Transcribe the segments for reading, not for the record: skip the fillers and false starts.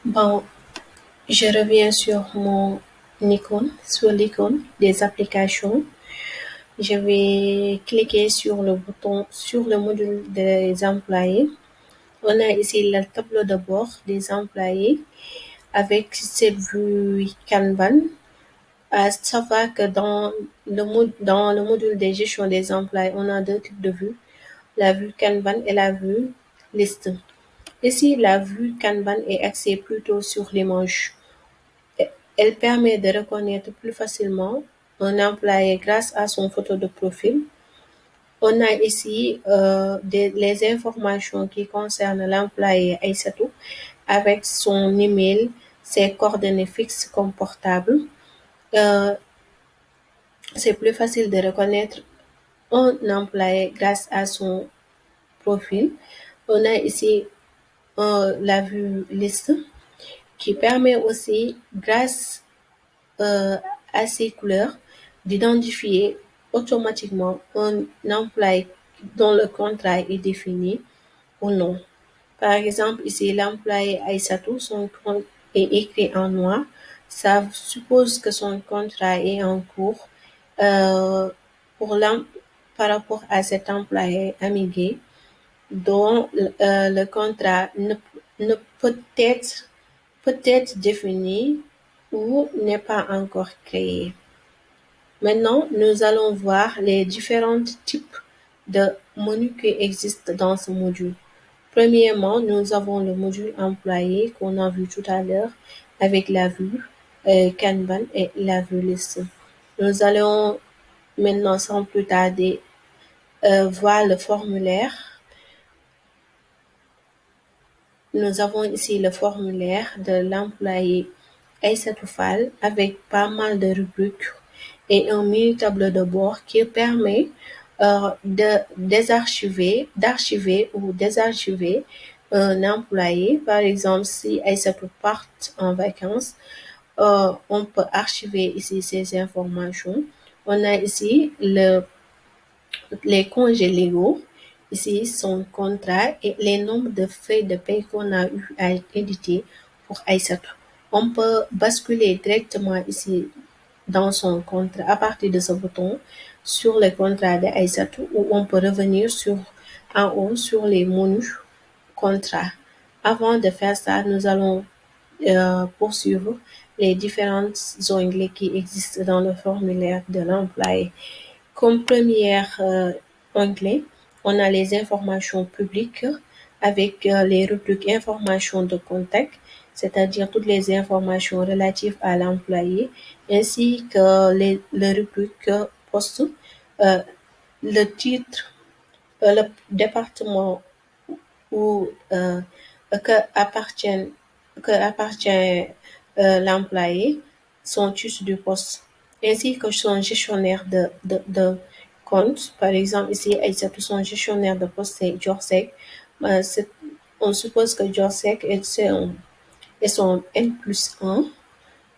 Bon, je reviens sur l'icône des applications. Je vais cliquer sur le bouton sur le module des employés. On a ici le tableau de bord des employés avec cette vue Kanban. À savoir que dans le module de gestion des employés, on a deux types de vues, la vue Kanban et la vue liste. Ici, la vue Kanban est axée plutôt sur l'image. Elle permet de reconnaître plus facilement un employé grâce à son photo de profil. On a ici les informations qui concernent l'employé Aïssatou avec son email, ses coordonnées fixes comme portable. Euh, c'est plus facile de reconnaître un employé grâce à son profil. On a ici la vue liste qui permet aussi, grâce euh, à ces couleurs, d'identifier automatiquement un employé dont le contrat est défini ou non. Par exemple, ici, l'employé Aïssatou, son compte est écrit en noir. Ça suppose que son contrat est en cours. Euh, pour par rapport à cet employé amigué, dont le contrat ne peut être défini ou n'est pas encore créé. Maintenant, nous allons voir les différents types de menus qui existent dans ce module. Premièrement, nous avons le module employé qu'on a vu tout à l'heure avec la vue Kanban et la vue liste. Nous allons maintenant, sans plus tarder, voir le formulaire. Nous avons ici le formulaire de l'employé Aïssatou Fall avec pas mal de rubriques et un mini tableau de bord qui permet d'archiver ou désarchiver un employé. Par exemple, si Aïssatou part en vacances, on peut archiver ici ces informations. On a ici les congés légaux, ici son contrat et les nombres de feuilles de paie qu'on a eu à éditer pour Aïssatou. On peut basculer directement ici dans son contrat à partir de ce bouton sur le contrat de Aïssatou, ou on peut revenir en haut sur les menus contrats. Avant de faire ça, nous allons poursuivre les différentes onglets qui existent dans le formulaire de l'employé. Comme premier onglet, on a les informations publiques avec les rubriques informations de contact, c'est-à-dire toutes les informations relatives à l'employé, ainsi que les rubriques poste, euh, le titre, le département où que appartient l'employé, son titre de poste, ainsi que son gestionnaire de compte. Par exemple, ici, Aïssatou, son gestionnaire de poste, c'est Jorsec. On suppose que Jorsec est son N+1.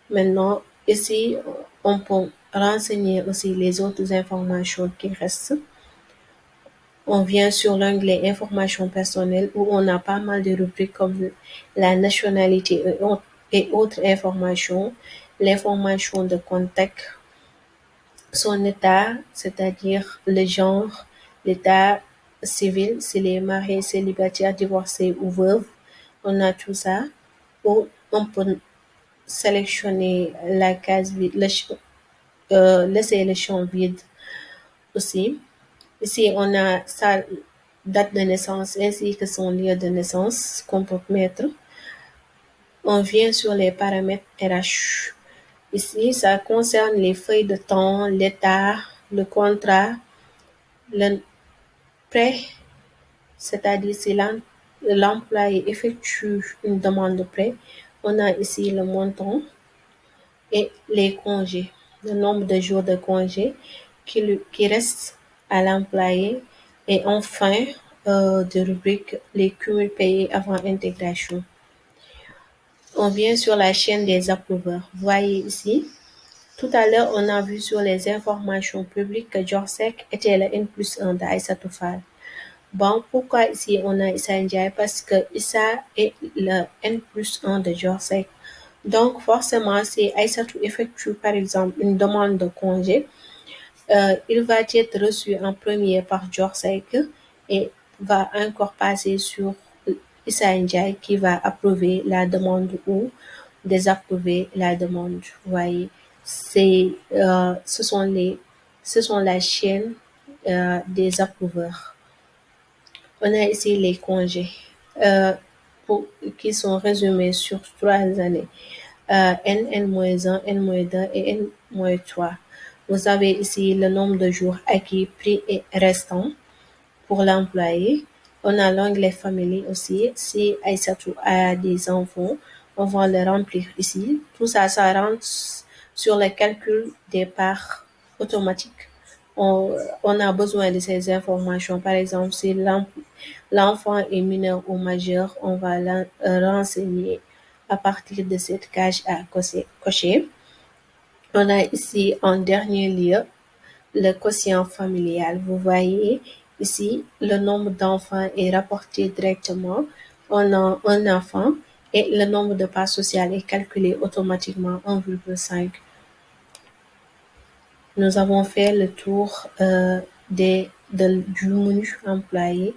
Maintenant, ici, on peut renseigner aussi les autres informations qui restent. On vient sur l'onglet informations personnelles où on a pas mal de rubriques comme la nationalité et autres informations, l'information de contact, son état, c'est-à-dire le genre, l'état civil, s'il est marié, célibataire, divorcé ou veuve, on a tout ça. Ou on peut sélectionner la case vide, laisser le champ vide aussi. Ici, on a sa date de naissance ainsi que son lieu de naissance qu'on peut mettre. On vient sur les paramètres RH. Ici, ça concerne les feuilles de temps, l'état, le contrat, le prêt, c'est-à-dire si l'employé effectue une demande de prêt. On a ici le montant et les congés, le nombre de jours de congés qui reste à l'employé, et enfin de rubrique les cumuls payés avant intégration. On vient sur la chaîne des approuveurs. Voyez ici, tout à l'heure, on a vu sur les informations publiques que Jorsec était le N+1 d'Aïssatou Fall. Bon, pourquoi ici on a Issa Ndiaye? Parce que Issa est le N+1 de Jorsek. Donc, forcément, si Aïssatou effectue, par exemple, une demande de congé, il va être reçu en premier par Jorsek et va encore passer sur Issa Ndiaye qui va approuver la demande ou désapprouver la demande. Vous voyez, ce sont la chaîne des approuveurs. On a ici les congés euh, qui sont résumés sur 3 années. N, N-1, N-2 et N-3. Vous avez ici le nombre de jours acquis, pris et restants pour l'employé. On a l'onglet Family aussi. Si Aïssatou a des enfants, on va le remplir ici. Tout ça, ça rentre sur le calcul des parts automatiques. On a besoin de ces informations. Par exemple, si l'enfant est mineur ou majeur, on va renseigner à partir de cette case à cocher. On a ici en dernier lieu le quotient familial. Vous voyez ici, le nombre d'enfants est rapporté directement. On a un enfant et le nombre de parts sociales est calculé automatiquement 1,5. Nous avons fait le tour du menu employé.